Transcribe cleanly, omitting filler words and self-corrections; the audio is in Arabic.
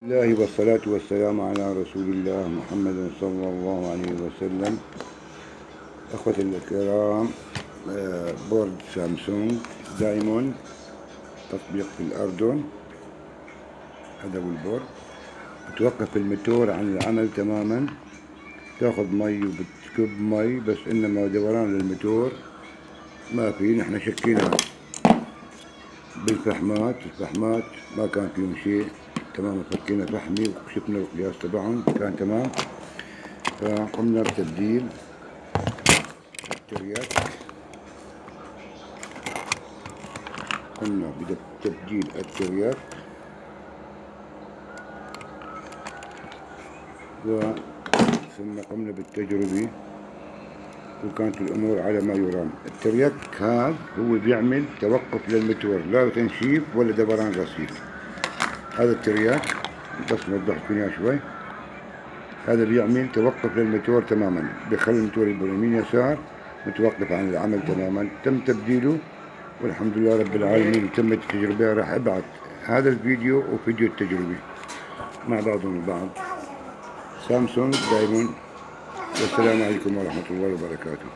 الله والصلاة والسلام على رسول الله محمد صلى الله عليه وسلم. أخوتي الكرام، بورد سامسونج دايموند، تطبيق في الأردن. هذا هو البورد. بتوقف الموتور عن العمل تماما، تاخذ مي وبتكب مي بس، إنما دوران الموتور ما في. نحن شكينا بالفحمات، الفحمات ما كان فيهم شيء تمام. فكينا فحمي وشفنا القياس تبعهم كان تمام، فقمنا بتبديل الترياك. قمنا بتبديل الترياك ثم قمنا بالتجربة، وكانت الأمور على ما يرام. الترياك هذا هو بيعمل توقف للموتور، لا تنشيف ولا دوران غسيل. هذا الترياك بس نوضح لكم اياه شوي. هذا بيعمل توقف للموتور تماما، بيخلي الموتور يمين يسار متوقف عن العمل تماما. تم تبديله والحمد لله رب العالمين، تمت التجربة. راح ابعت هذا الفيديو وفيديو التجربة مع بعضهم البعض. سامسونج دايموند. والسلام عليكم ورحمة الله وبركاته.